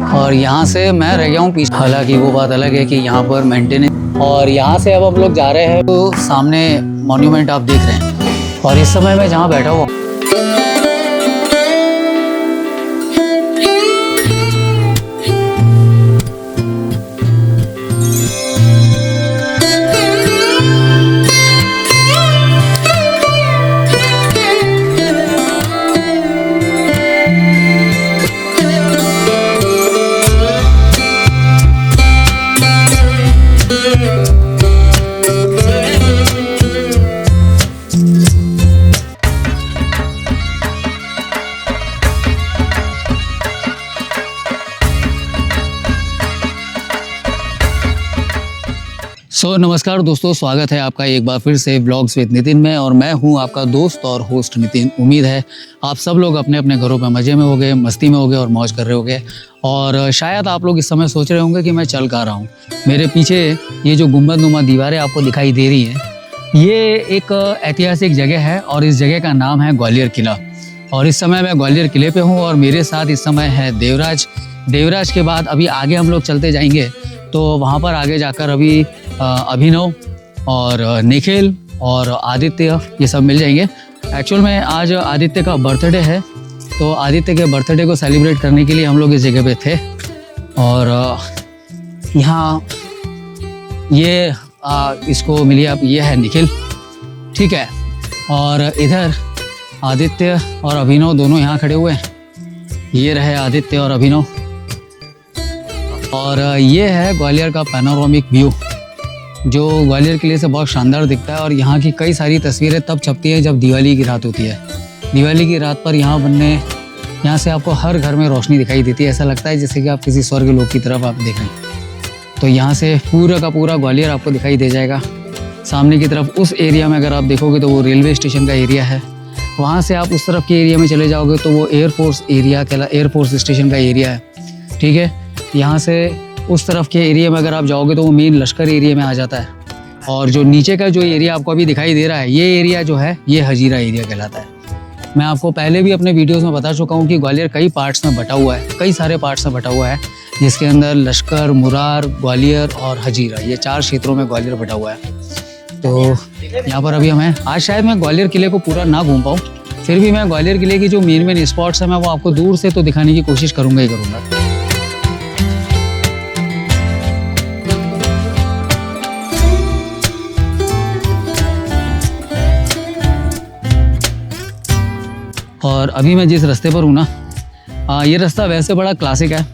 और यहाँ से मैं रह गया हूँ पीछे। हालांकि वो बात अलग है कि यहाँ पर मेंटेनेंस। और यहाँ से अब हम लोग जा रहे हैं, तो सामने मॉन्यूमेंट आप देख रहे हैं। और इस समय मैं जहाँ बैठा हुआ नमस्कार दोस्तों, स्वागत है आपका एक बार फिर से व्लॉग्स विद नितिन में। और मैं हूं आपका दोस्त और होस्ट नितिन। उम्मीद है आप सब लोग अपने अपने घरों पे मज़े में होंगे, मस्ती में होंगे और मौज कर रहे होंगे। और शायद आप लोग इस समय सोच रहे होंगे कि मैं चल कहाँ रहा हूँ। मेरे पीछे ये जो गुंबदनुमा दीवारें आपको दिखाई दे रही हैं, ये एक ऐतिहासिक जगह है और इस जगह का नाम है ग्वालियर किला। और इस समय मैं ग्वालियर किले पे हूँ और मेरे साथ इस समय है देवराज। देवराज के बाद अभी आगे हम लोग चलते जाएंगे, तो वहाँ पर आगे जाकर अभी अभिनव और निखिल और आदित्य ये सब मिल जाएंगे। एक्चुअल में आज आदित्य का बर्थडे है, तो आदित्य के बर्थडे को सेलिब्रेट करने के लिए हम लोग इस जगह पे थे। और यहाँ ये इसको मिलिए आप, ये है निखिल, ठीक है। और इधर आदित्य और अभिनव दोनों यहाँ खड़े हुए हैं। ये रहे आदित्य और अभिनव। और ये है ग्वालियर का पैनोरामिक व्यू, जो ग्वालियर किले से बहुत शानदार दिखता है। और यहाँ की कई सारी तस्वीरें तब छपती हैं जब दिवाली की रात होती है। दिवाली की रात पर यहाँ से आपको हर घर में रोशनी दिखाई देती है। ऐसा लगता है जैसे कि आप किसी स्वर्ग लोक की तरफ आप देख रहे हैं। तो यहाँ से पूरा का पूरा ग्वालियर आपको दिखाई दे जाएगा। सामने की तरफ उस एरिया में अगर आप देखोगे तो वो रेलवे स्टेशन का एरिया है। वहाँ से आप उस तरफ के एरिया में चले जाओगे तो वो एयरफोर्स स्टेशन का एरिया है, ठीक है। यहाँ से उस तरफ के एरिया में अगर आप जाओगे तो वो मेन लश्कर एरिया में आ जाता है। और जो नीचे का जो एरिया आपको अभी दिखाई दे रहा है, ये एरिया जो है ये हजीरा एरिया कहलाता है। मैं आपको पहले भी अपने वीडियोस में बता चुका हूँ कि ग्वालियर कई पार्ट्स में बटा हुआ है, कई सारे पार्ट्स में बटा हुआ है, जिसके अंदर लश्कर, मुरार, ग्वालियर और हजीरा, ये 4 क्षेत्रों में ग्वालियर बटा हुआ है। तो यहाँ पर अभी हमें आज शायद मैं ग्वालियर किले को पूरा ना घूम पाऊँ, फिर भी मैं ग्वालियर किले की जो मेन स्पॉट्स हैं मैं वो आपको दूर से तो दिखाने की कोशिश करूँगा ही करूँगा। और अभी मैं जिस रास्ते पर हूँ ना, ये रास्ता वैसे बड़ा क्लासिक है।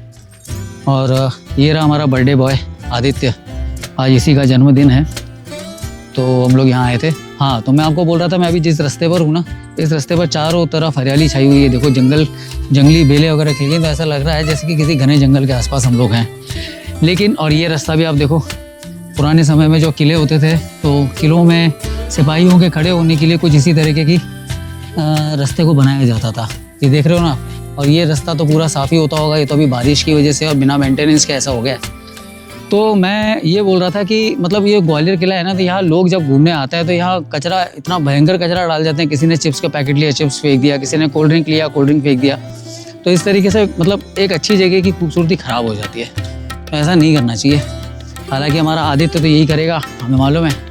और ये रहा हमारा बर्थडे बॉय आदित्य, आज इसी का जन्मदिन है, तो हम लोग यहाँ आए थे। हाँ, तो मैं आपको बोल रहा था, मैं अभी जिस रास्ते पर हूँ ना, इस रास्ते पर चारों तरफ हरियाली छाई हुई है। देखो जंगली बेलें वगैरह खिल गई, तो ऐसा लग रहा है जैसे कि किसी घने जंगल के आसपास हम लोग हैं। लेकिन और ये रास्ता भी आप देखो, पुराने समय में जो किले होते थे तो किलों में सिपाहियों के खड़े होने के लिए कुछ इसी तरीके की रास्ते को बनाया जाता था। ये देख रहे हो ना। और ये रास्ता तो पूरा साफ़ ही होता होगा, ये तो अभी बारिश की वजह से और बिना मेंटेनेंस के ऐसा हो गया। तो मैं ये बोल रहा था कि मतलब ये ग्वालियर किला है ना, तो यहाँ लोग जब घूमने आते हैं तो यहाँ कचरा, इतना भयंकर कचरा डाल जाते हैं। किसी ने चिप्स का पैकेट लिया, चिप्स फेंक दिया, किसी ने कोल्ड ड्रिंक लिया, कोल्ड ड्रिंक फेंक दिया। तो इस तरीके से मतलब एक अच्छी जगह की खूबसूरती ख़राब हो जाती है। तो ऐसा नहीं करना चाहिए। हालाँकि हमारा आदित्य तो यही करेगा, हमें मालूम है,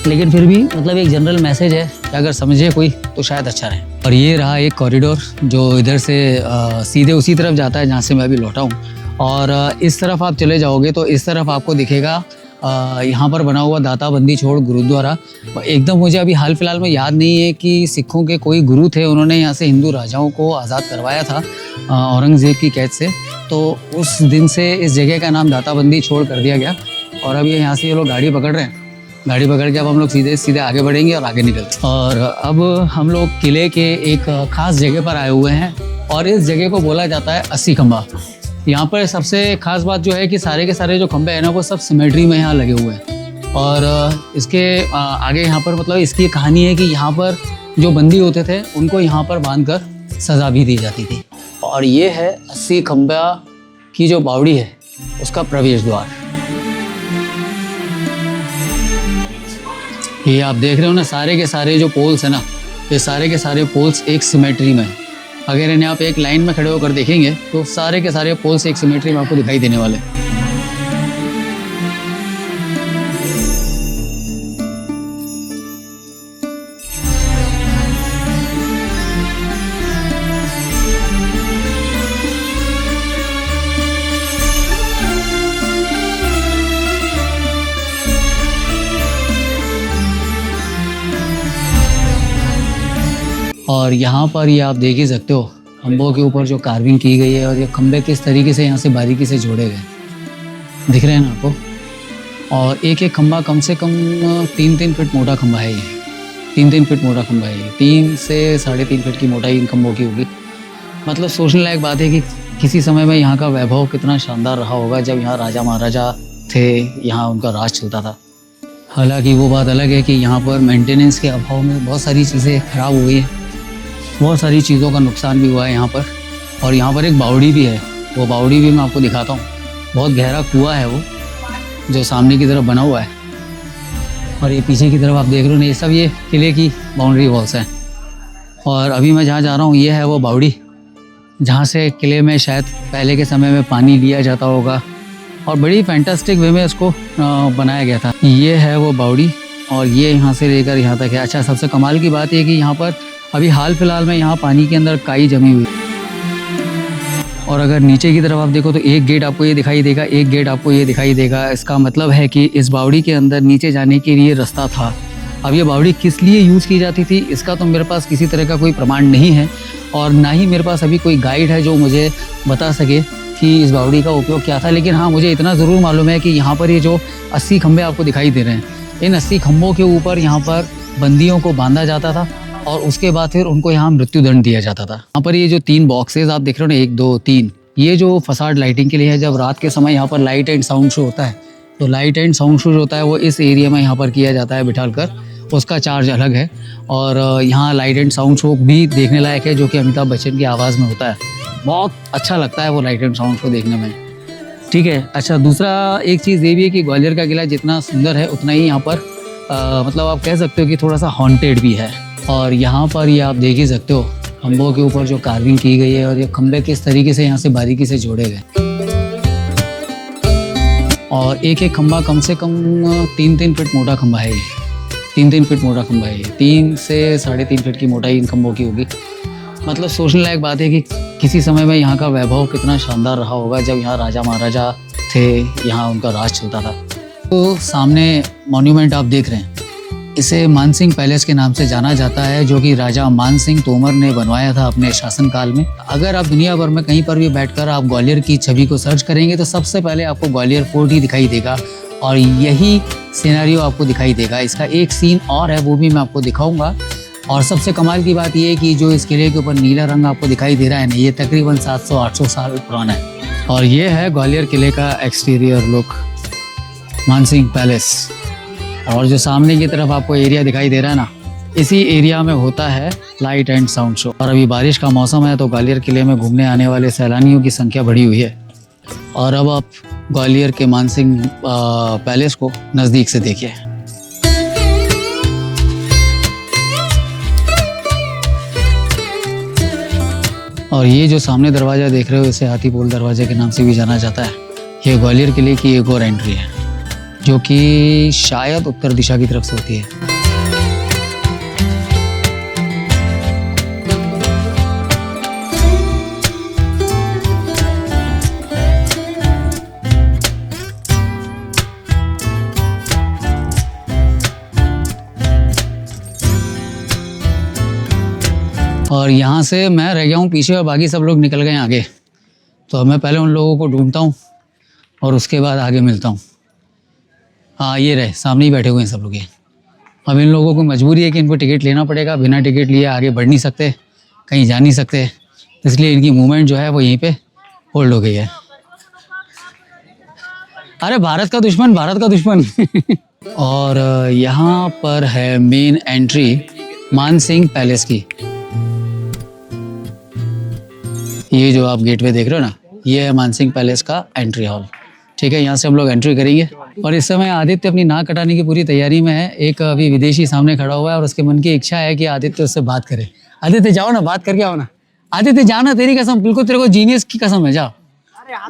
लेकिन फिर भी मतलब एक जनरल मैसेज है कि अगर समझे कोई तो शायद अच्छा रहे। और ये रहा एक कॉरिडोर जो इधर से सीधे उसी तरफ जाता है जहाँ से मैं अभी लौटा हूँ। और इस तरफ आप चले जाओगे तो इस तरफ आपको दिखेगा यहाँ पर बना हुआ दाता बंदी छोड़ गुरुद्वारा। एकदम मुझे अभी हाल फिलहाल में याद नहीं है कि सिखों के कोई गुरु थे, उन्होंने यहाँ से हिंदू राजाओं को आज़ाद करवाया था औरंगज़ेब की कैद से। तो उस दिन से इस जगह का नाम दाता बंदी छोड़ कर दिया गया। और अब यहाँ से ये लोग गाड़ी पकड़ रहे हैं। गाड़ी पकड़ के अब हम लोग सीधे आगे बढ़ेंगे और आगे निकलते हैं। और अब हम लोग किले के एक ख़ास जगह पर आए हुए हैं और इस जगह को बोला जाता है 80 खंबा। यहाँ पर सबसे ख़ास बात जो है कि सारे के सारे जो खंबे हैं ना, वो सब सिमेट्री में यहाँ लगे हुए हैं। और इसके आगे यहाँ पर मतलब इसकी कहानी है कि यहाँ पर जो बंदी होते थे उनको यहाँ पर बांधकर सज़ा भी दी जाती थी। और ये है 80 खंबा की जो बावड़ी है उसका प्रवेश द्वार। ये आप देख रहे हो ना, सारे के सारे जो पोल्स है ना, ये सारे के सारे पोल्स एक सिमेट्री में, अगर इन्हें आप एक लाइन में खड़े होकर देखेंगे तो सारे के सारे पोल्स एक सिमेट्री में आपको दिखाई देने वाले हैं। और यहाँ पर ये आप देख ही सकते हो खम्भों के ऊपर जो कार्विंग की गई है और ये खम्भे किस तरीके से यहाँ से बारीकी से जोड़े गए दिख रहे हैं ना आपको। और एक एक खम्भा कम से कम 3-3 फीट मोटा खम्भा है ये, 3-3 फीट मोटा खम्भा है ये, 3 से 3.5 फीट की मोटाई इन खम्भों की होगी। मतलब सोचने लायक बात है कि किसी समय में यहाँ का वैभव कितना शानदार रहा होगा जब यहाँ राजा महाराजा थे, यहाँ उनका राज चलता था। हालांकि वो बात अलग है कि यहाँ पर मेंटेनेंस के अभाव में बहुत सारी चीज़ें खराब हुई हैं, बहुत सारी चीज़ों का नुकसान भी हुआ है यहाँ पर। और यहाँ पर एक बावड़ी भी है, वो बावड़ी भी मैं आपको दिखाता हूँ। बहुत गहरा कुआं है वो जो सामने की तरफ बना हुआ है। और ये पीछे की तरफ आप देख रहे हो ना, ये सब ये किले की बाउंड्री वॉल्स हैं। और अभी मैं जहाँ जा रहा हूँ ये है वो बावड़ी जहाँ से किले में शायद पहले के समय में पानी लिया जाता होगा और बड़ी फैंटास्टिक वे में इसको बनाया गया था। ये है वो बावड़ी और ये यहाँ से लेकर यहाँ तक है। अच्छा, सबसे कमाल की बात ये कि यहाँ पर अभी हाल फिलहाल में यहाँ पानी के अंदर काई जमी हुई है। और अगर नीचे की तरफ आप देखो तो एक गेट आपको ये दिखाई देगा, एक गेट आपको ये दिखाई देगा। इसका मतलब है कि इस बावड़ी के अंदर नीचे जाने के लिए रास्ता था। अब ये बावड़ी किस लिए यूज़ की जाती थी इसका तो मेरे पास किसी तरह का कोई प्रमाण नहीं है और ना ही मेरे पास अभी कोई गाइड है जो मुझे बता सके कि इस बावड़ी का उपयोग क्या था। लेकिन हाँ, मुझे इतना ज़रूर मालूम है कि यहाँ पर ये जो 80 खंभे आपको दिखाई दे रहे हैं, इन 80 खंभों के ऊपर यहाँ पर बंदियों को बांधा जाता था और उसके बाद फिर उनको यहाँ मृत्युदंड दिया जाता था। यहाँ पर ये जो 3 बॉक्सेस आप देख रहे हो ना, 1 2 3, ये जो फसाड लाइटिंग के लिए है। जब रात के समय यहाँ पर लाइट एंड साउंड शो होता है तो लाइट एंड साउंड शो जो होता है वो इस एरिया में यहाँ पर किया जाता है बिठाल कर, उसका चार्ज अलग है। और यहाँ लाइट एंड साउंड शो भी देखने लायक है जो कि अमिताभ बच्चन की आवाज़ में होता है। बहुत अच्छा लगता है वो लाइट एंड साउंड शो देखने में, ठीक है। अच्छा, दूसरा एक चीज़ ये भी है कि ग्वालियर का किला जितना सुंदर है उतना ही यहाँ पर मतलब आप कह सकते हो कि थोड़ा सा हॉन्टेड भी है। और यहाँ पर ये आप देख ही सकते हो खम्भों के ऊपर जो कार्विंग की गई है और ये खम्भे किस तरीके से यहाँ से बारीकी से जोड़े गए। और एक एक खम्भा कम से कम 3-3 फीट मोटा खम्भा है ये, 3-3 फीट मोटा खम्भा है ये, 3 से 3.5 फीट की मोटाई इन खम्भों की होगी। मतलब सोचने लायक बात है कि किसी समय में यहाँ का वैभव कितना शानदार रहा होगा जब यहाँ राजा महाराजा थे, यहाँ उनका राज चलता था। तो सामने मॉन्यूमेंट आप देख रहे हैं, इसे मानसिंह पैलेस के नाम से जाना जाता है जो कि राजा मानसिंह तोमर ने बनवाया था अपने शासनकाल में। अगर आप दुनिया भर में कहीं पर भी बैठकर आप ग्वालियर की छवि को सर्च करेंगे तो सबसे पहले आपको ग्वालियर फोर्ट ही दिखाई देगा और यही सिनेरियो आपको दिखाई देगा। इसका एक सीन और है, वो भी मैं आपको दिखाऊंगा। और सबसे कमाल की बात यह है कि जो इस किले के ऊपर नीला रंग आपको दिखाई दे रहा है ना, ये तकरीबन 700-800 साल पुराना है। और ये है ग्वालियर किले का एक्सटीरियर लुक, मानसिंह पैलेस। और जो सामने की तरफ आपको एरिया दिखाई दे रहा है ना, इसी एरिया में होता है लाइट एंड साउंड शो। और अभी बारिश का मौसम है तो ग्वालियर किले में घूमने आने वाले सैलानियों की संख्या बढ़ी हुई है। और अब आप ग्वालियर के मानसिंह पैलेस को नज़दीक से देखिए। और ये जो सामने दरवाज़ा देख रहे हो इसे हाथीपोल दरवाजे के नाम से भी जाना जाता है। ये ग्वालियर किले की एक और एंट्री है जो कि शायद उत्तर दिशा की तरफ से होती है। और यहाँ से मैं रह गया हूँ पीछे और बाकी सब लोग निकल गए आगे। तो मैं पहले उन लोगों को ढूंढता हूँ और उसके बाद आगे मिलता हूँ। हाँ, ये रहे सामने ही बैठे हुए हैं सब लोग। ये अब इन लोगों को मजबूरी है कि इनको टिकट लेना पड़ेगा, बिना टिकट लिए आगे बढ़ नहीं सकते, कहीं जा नहीं सकते, इसलिए इनकी मूवमेंट जो है वो यहीं पे होल्ड हो गई है। अरे भारत का दुश्मन, भारत का दुश्मन। और यहाँ पर है मेन एंट्री मानसिंह पैलेस की। ये जो आप गेटवे देख रहे हो ना, ये है मानसिंह पैलेस का एंट्री हॉल, ठीक है। यहाँ से हम लोग एंट्री करेंगे। और इस समय आदित्य अपनी नाक कटाने की पूरी तैयारी में है। एक अभी विदेशी सामने खड़ा हुआ है और उसके मन की इच्छा है कि आदित्य उससे बात करे। आदित्य जाओ ना, बात करके आओ ना। आदित्य जाना, तेरी कसम, बिल्कुल तेरे को जीनियस की कसम है, जा।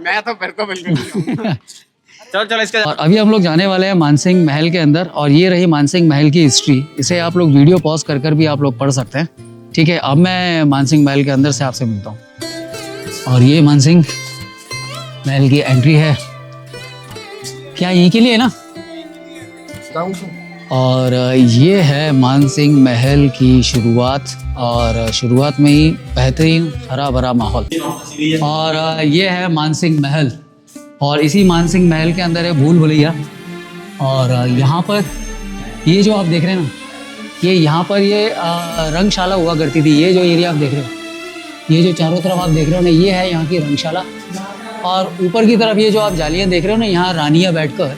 मैं तो फिर तो बिल्कुल चलो चलो इसके और अभी हम लोग जाने वाले हैं मानसिंह महल के अंदर, और ये रही मानसिंह महल की हिस्ट्री। इसे आप लोग वीडियो पॉज कर कर भी आप लोग पढ़ सकते हैं, ठीक है। अब मैं मानसिंह महल के अंदर से आपसे मिलता हूँ। और ये मानसिंह महल की एंट्री है, क्या यहीं के लिए है ना? और ये है मानसिंह महल की शुरुआत, और शुरुआत में ही बेहतरीन हरा भरा माहौल। और ये है मानसिंह महल, और इसी मानसिंह महल के अंदर है भूल भुलैया। और यहाँ पर ये जो आप देख रहे हैं ना, ये यहाँ पर ये रंगशाला हुआ करती थी। ये जो एरिया आप देख रहे हो, ये जो चारों तरफ आप देख रहे हो ना, ये है यहाँ की रंगशाला। और ऊपर की तरफ ये जो आप जालियाँ देख रहे हो ना, यहाँ रानियाँ बैठकर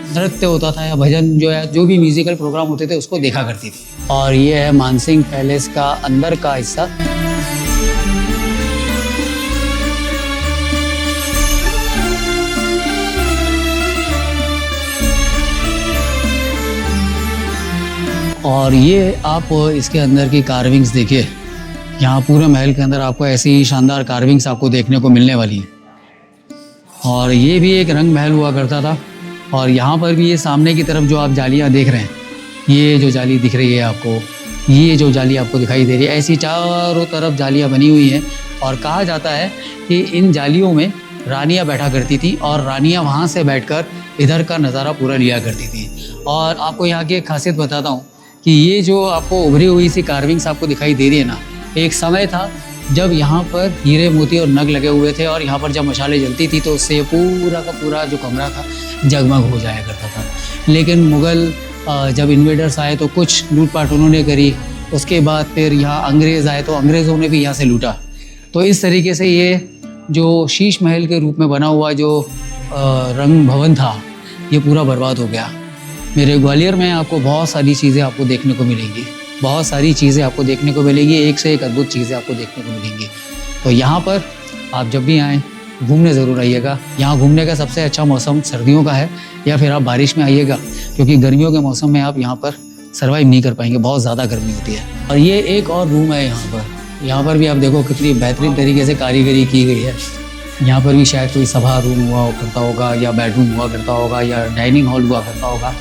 नृत्य होता था या भजन जो है, जो भी म्यूजिकल प्रोग्राम होते थे उसको देखा करती थी। और ये है मानसिंह पैलेस का अंदर का हिस्सा। और ये आप इसके अंदर की कार्विंग्स देखिए, यहाँ पूरे महल के अंदर आपको ऐसी ही शानदार कार्विंग्स आपको देखने को मिलने वाली है। और ये भी एक रंग महल हुआ करता था। और यहाँ पर भी ये सामने की तरफ जो आप जालियाँ देख रहे हैं, ये जो जाली दिख रही है आपको, ये जो जाली आपको दिखाई दे रही है, ऐसी चारों तरफ जालियाँ बनी हुई हैं। और कहा जाता है कि इन जालियों में रानियाँ बैठा करती थी, और रानियाँ वहाँ से बैठकर इधर का नज़ारा पूरा लिया करती थी। और आपको यहाँ की एक खासियत बताता हूँ कि ये जो आपको उभरी हुई सी कार्विंग्स आपको दिखाई दे रही है ना, एक समय था जब यहाँ पर हीरे मोती और नग लगे हुए थे, और यहाँ पर जब मशालें जलती थी तो उससे पूरा का पूरा जो कमरा था जगमग हो जाया करता था। लेकिन मुग़ल जब इन्वेडर्स आए तो कुछ लूटपाट उन्होंने करी। उसके बाद फिर यहाँ अंग्रेज़ आए तो अंग्रेज़ों ने भी यहाँ से लूटा। तो इस तरीके से ये जो शीश महल के रूप में बना हुआ जो रंग भवन था, ये पूरा बर्बाद हो गया। मेरे ग्वालियर में आपको बहुत सारी चीज़ें आपको देखने को मिलेंगी, बहुत सारी चीज़ें आपको देखने को मिलेंगी, एक से एक अद्भुत चीज़ें आपको देखने को मिलेंगी। तो यहाँ पर आप जब भी आएँ घूमने ज़रूर आइएगा। यहाँ घूमने का सबसे अच्छा मौसम सर्दियों का है, या फिर आप बारिश में आइएगा, क्योंकि गर्मियों के मौसम में आप यहाँ पर सर्वाइव नहीं कर पाएंगे, बहुत ज़्यादा गर्मी होती है। और ये एक और रूम है यहाँ पर भी आप देखो कितनी बेहतरीन तरीके से कारीगरी की गई है। यहाँ पर भी शायद कोई सभा रूम हुआ करता होगा, या बेडरूम हुआ करता होगा, या डाइनिंग हॉल हुआ करता होगा।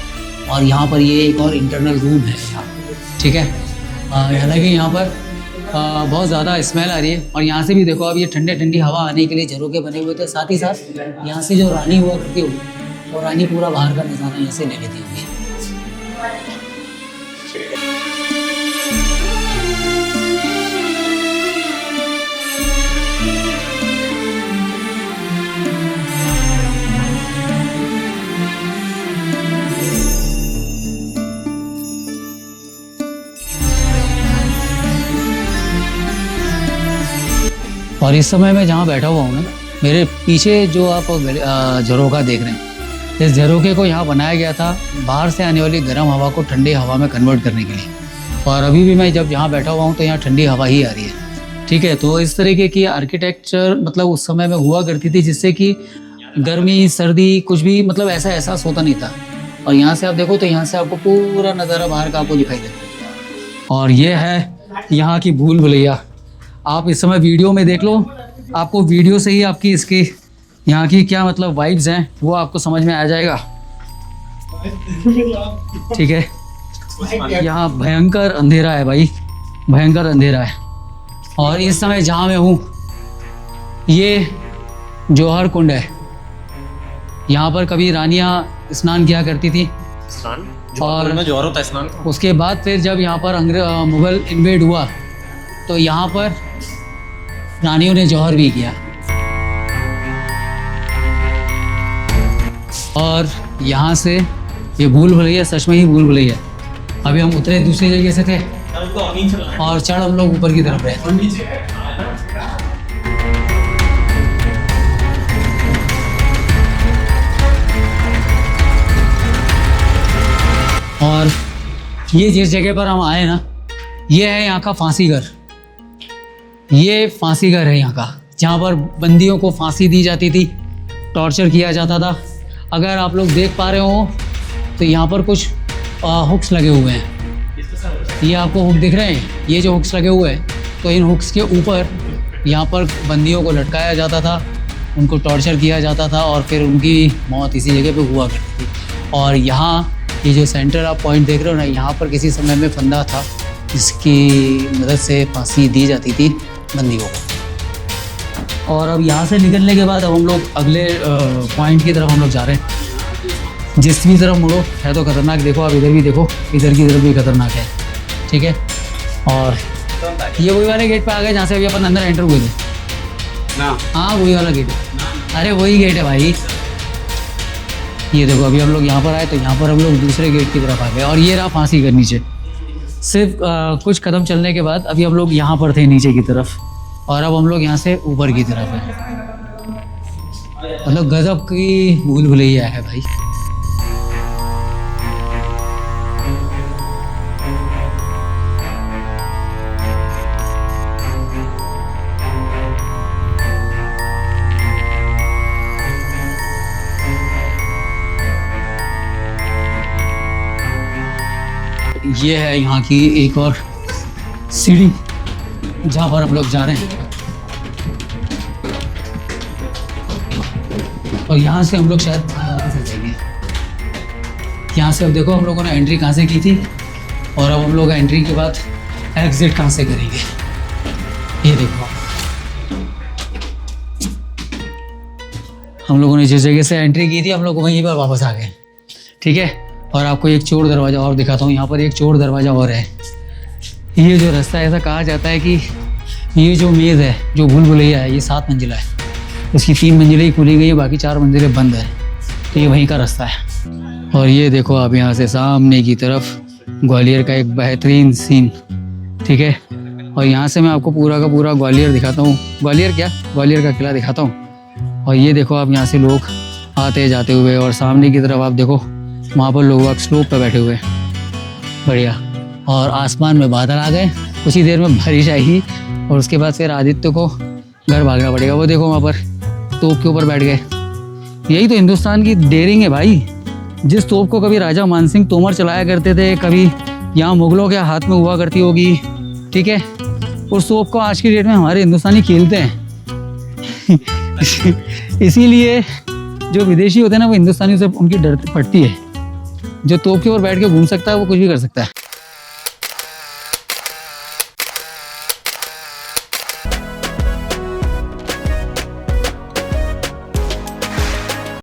और यहाँ पर ये एक और इंटरनल रूम है यहाँ, ठीक है। हालांकि यहाँ पर बहुत ज़्यादा स्मेल आ रही है। और यहाँ से भी देखो आप, ये ठंडे ठंडी हवा आने के लिए झरोके बने हुए थे। साथ ही साथ यहाँ से जो रानी हुआ करती होगी, वो रानी पूरा बाहर का नज़ारा यहाँ से ले लेती होगी। और इस समय मैं जहाँ बैठा हुआ हूँ ना, मेरे पीछे जो आप झरोखा देख रहे हैं, इस झरोखे को यहाँ बनाया गया था बाहर से आने वाली गर्म हवा को ठंडी हवा में कन्वर्ट करने के लिए। और अभी भी मैं जब यहाँ बैठा हुआ हूँ तो यहाँ ठंडी हवा ही आ रही है, ठीक है। तो इस तरीके की आर्किटेक्चर मतलब उस समय में हुआ करती थी, जिससे कि गर्मी सर्दी कुछ भी मतलब ऐसा एहसास होता नहीं था। और यहाँ से आप देखो तो यहाँ से आपको पूरा नज़ारा बाहर का आपको दिखाई देता है। और ये है यहाँ की भूल भुलैया। आप इस समय वीडियो में देख लो, आपको वीडियो से ही आपकी इसकी यहाँ की क्या मतलब वाइब्स हैं वो आपको समझ में आ जाएगा, ठीक है। यहाँ भयंकर अंधेरा है भाई, भयंकर अंधेरा है। और इस समय जहाँ मैं हूँ ये जौहर कुंड है। यहाँ पर कभी रानियाँ स्नान किया करती थी। और जौहर होता है स्नान। उसके बाद फिर जब यहाँ पर मुग़ल इन्वेड हुआ तो यहाँ पर रानियों ने जौहर भी किया। और यहाँ से ये भूल भुलैया सच में ही भूल भुलैया। अभी हम उतरे दूसरी जगह से थे और चढ़ हम लोग ऊपर की तरफ रहे। और ये जिस जगह पर हम आए ना, ये है यहाँ का फांसी घर। ये फांसी घर है यहाँ का, जहाँ पर बंदियों को फांसी दी जाती थी, टॉर्चर किया जाता था। अगर आप लोग देख पा रहे हो तो यहाँ पर कुछ हुक्स लगे हुए हैं। ये आपको हुक दिख रहे हैं, ये जो हुक्स लगे हुए हैं तो इन हुक्स के ऊपर यहाँ पर बंदियों को लटकाया जाता था, उनको टॉर्चर किया जाता था और फिर उनकी मौत इसी जगह पे हुआ करती थी। और यहाँ ये जो सेंटर आप पॉइंट देख रहे हो ना, यहाँ पर किसी समय में फंदा था जिसकी मदद से फांसी दी जाती थी बंदियों को। और अब यहाँ से निकलने के बाद अब हम लोग अगले पॉइंट की तरफ हम लोग जा रहे हैं। जिस भी तरफ मुड़ो है तो खतरनाक, देखो आप इधर भी देखो, इधर की तरफ भी खतरनाक है, ठीक है। और ये वही वाले गेट पे आ गए जहाँ से अभी अपन अंदर एंटर हुए थे ना। हाँ वही वाला गेट है, अरे वही गेट है भाई। ये देखो अभी हम लोग यहाँ पर आए तो यहाँ पर हम लोग दूसरे गेट की तरफ आ गए और ये रहा फांसी का नीचे। सिर्फ कुछ कदम चलने के बाद अभी हम लोग यहाँ पर थे नीचे की तरफ और अब हम लोग यहाँ से ऊपर की तरफ है। मतलब गजब की भूल भुलैया है भाई। ये है यहाँ की एक और सीढ़ी जहाँ पर हम लोग जा रहे हैं और यहाँ से हम लोग शायद वापस आ जाएंगे। यहाँ से अब देखो हम लोगों ने एंट्री कहाँ से की थी और अब हम लोग एंट्री के बाद एग्जिट कहाँ से करेंगे। ये देखो हम लोगों ने जिस जगह से एंट्री की थी हम लोग वहीं पर वापस आ गए, ठीक है। और आपको एक चोर दरवाज़ा और दिखाता हूँ, यहाँ पर एक चोर दरवाज़ा और है। ये जो रास्ता है, ऐसा कहा जाता है कि ये जो मेज़ है, जो भूल भुलैया है, ये 7 मंजिला है, उसकी 3 मंजिलें ही खुली गई है, बाकी 4 मंजिलें बंद है। तो ये वहीं का रास्ता है। और ये देखो आप यहाँ से सामने की तरफ ग्वालियर का एक बेहतरीन सीन, ठीक है। और यहाँ से मैं आपको पूरा का पूरा ग्वालियर दिखाता हूँ, ग्वालियर का किला दिखाता हूँ। और ये देखो आप यहाँ से लोग आते जाते हुए और सामने की तरफ आप देखो वहाँ पर लोग स्लोप पर बैठे हुए, बढ़िया। और आसमान में बादल आ गए, कुछ ही देर में बारिश आएगी और उसके बाद फिर आदित्य को घर भागना पड़ेगा। वो देखो वहाँ पर तोप के ऊपर बैठ गए। यही तो हिंदुस्तान की डेयरिंग है भाई। जिस तोप को कभी राजा मानसिंह तोमर चलाया करते थे, कभी यहाँ मुगलों के हाथ में हुआ करती होगी, ठीक है, उस तोप को आज की डेट में हमारे हिंदुस्तानी खेलते हैं। इसीलिए जो विदेशी होते हैं ना, वो हिंदुस्तानी से उनकी डर पड़ती है। जो तोप के ऊपर बैठ के घूम सकता है वो कुछ भी कर सकता है।